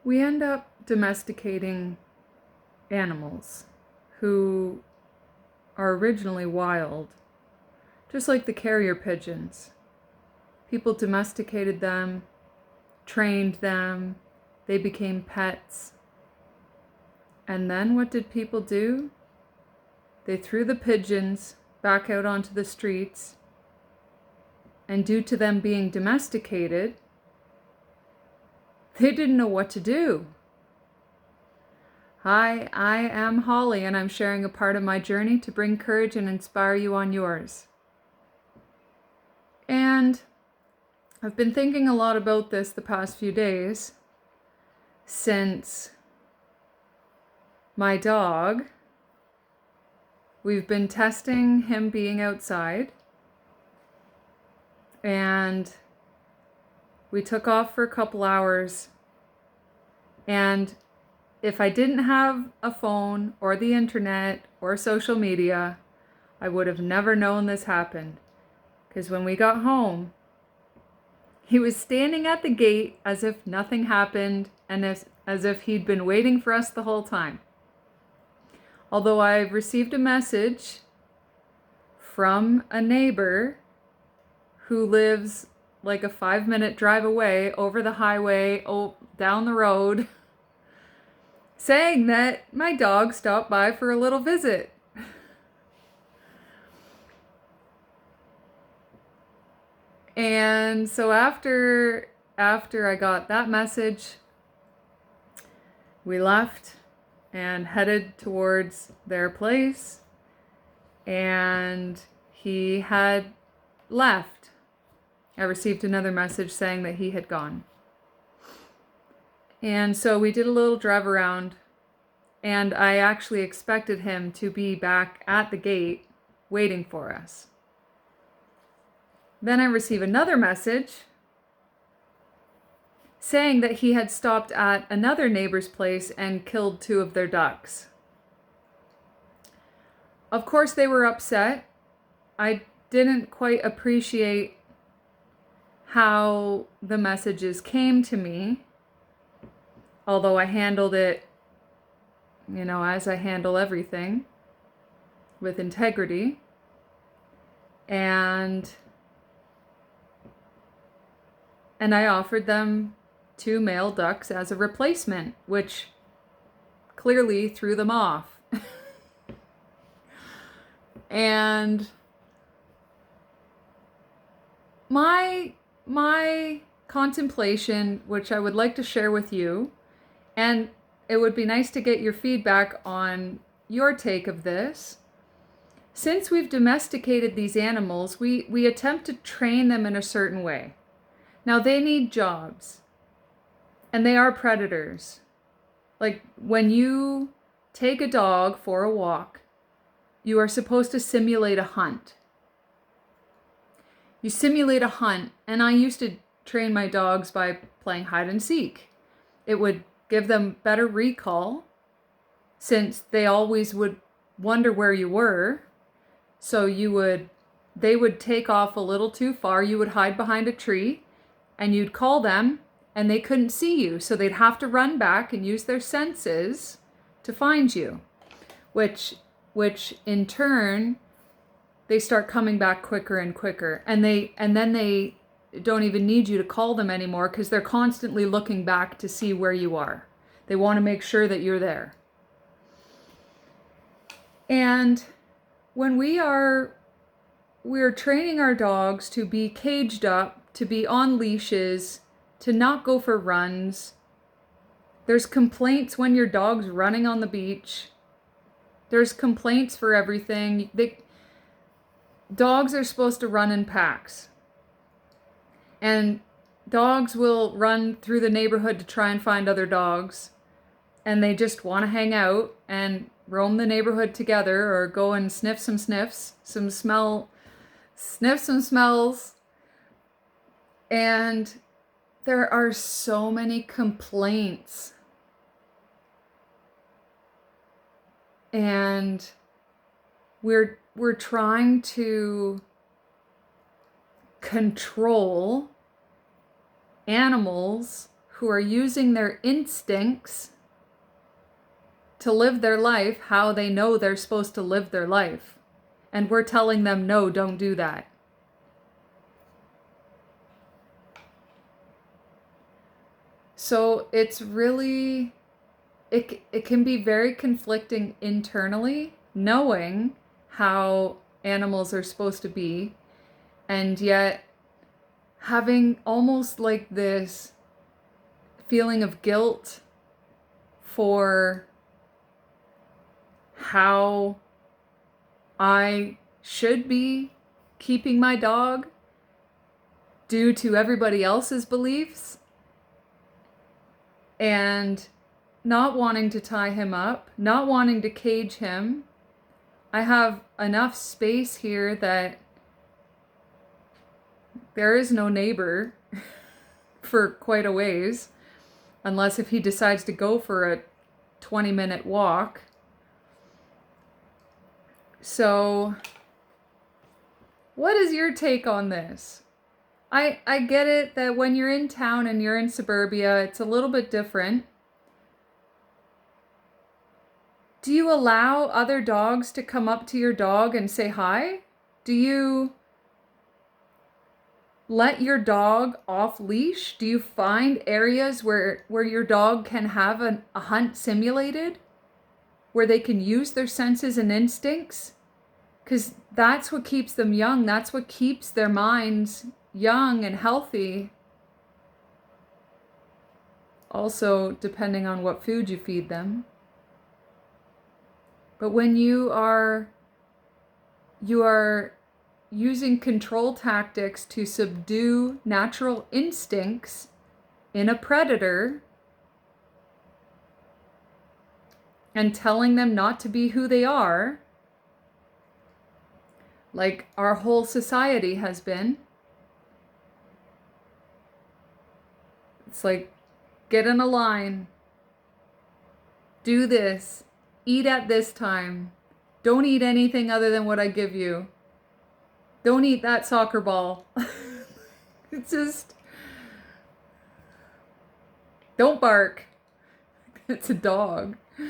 we end up domesticating animals who are originally wild, just like the carrier pigeons. People domesticated them, trained them, they became pets. And then what did people do? They threw the pigeons back out onto the streets, and due to them being domesticated, they didn't know what to do. Hi, I am Holly, and I'm sharing a part of my journey to bring courage and inspire you on yours. And I've been thinking a lot about this the past few days, since my dog, we've been testing him being outside, and we took off for a couple hours, and if I didn't have a phone or the internet or social media, I would have never known this happened. Because when we got home, he was standing at the gate as if nothing happened and as if he'd been waiting for us the whole time. Although I've received a message from a neighbor who lives like a 5-minute drive away over the highway, down the road, saying that my dog stopped by for a little visit. And so after I got that message, we left and headed towards their place, and he had left. I received another message saying that he had gone. And so we did a little drive around, and I actually expected him to be back at the gate waiting for us. Then I received another message saying that he had stopped at another neighbor's place and killed 2 of their ducks. Of course, they were upset. I didn't quite appreciate how the messages came to me, although I handled it, as I handle everything, with integrity. And I offered them 2 male ducks as a replacement, which clearly threw them off. And my contemplation, which I would like to share with you, and it would be nice to get your feedback on your take of this. Since we've domesticated these animals, we attempt to train them in a certain way. Now, they need jobs, and they are predators. Like, when you take a dog for a walk, you are supposed to simulate a hunt. You simulate a hunt, and I used to train my dogs by playing hide and seek. It would give them better recall, since they always would wonder where you were. So they would take off a little too far, you would hide behind a tree, and you'd call them, and they couldn't see you, so they'd have to run back and use their senses to find you, which in turn, they start coming back quicker and quicker, and then they don't even need you to call them anymore because they're constantly looking back to see where you are. They want to make sure that you're there. And when we're training our dogs to be caged up, to be on leashes, to not go for runs. There's complaints when your dog's running on the beach. There's complaints for everything. Dogs are supposed to run in packs. And dogs will run through the neighborhood to try and find other dogs. And they just want to hang out and roam the neighborhood together, or go and sniff some sniffs, sniff some smells. And there are so many complaints. And we're trying to control animals who are using their instincts to live their life how they know they're supposed to live their life. And we're telling them, no, don't do that. So it's really, it can be very conflicting internally, knowing how animals are supposed to be, and yet having almost like this feeling of guilt for how I should be keeping my dog due to everybody else's beliefs, and not wanting to tie him up, not wanting to cage him. I have enough space here that there is no neighbor for quite a ways, unless if he decides to go for a 20-minute walk. So, what is your take on this? I get it that when you're in town and you're in suburbia, it's a little bit different. Do you allow other dogs to come up to your dog and say hi? Do you let your dog off leash? Do you find areas where your dog can have a hunt simulated? Where they can use their senses and instincts? Because that's what keeps them young. That's what keeps their minds young and healthy. Also, depending on what food you feed them. But when you are using control tactics to subdue natural instincts in a predator and telling them not to be who they are, like our whole society has been, it's like, get in a line, do this, eat at this time, don't eat anything other than what I give you, don't eat that soccer ball. It's just, don't bark. It's a dog.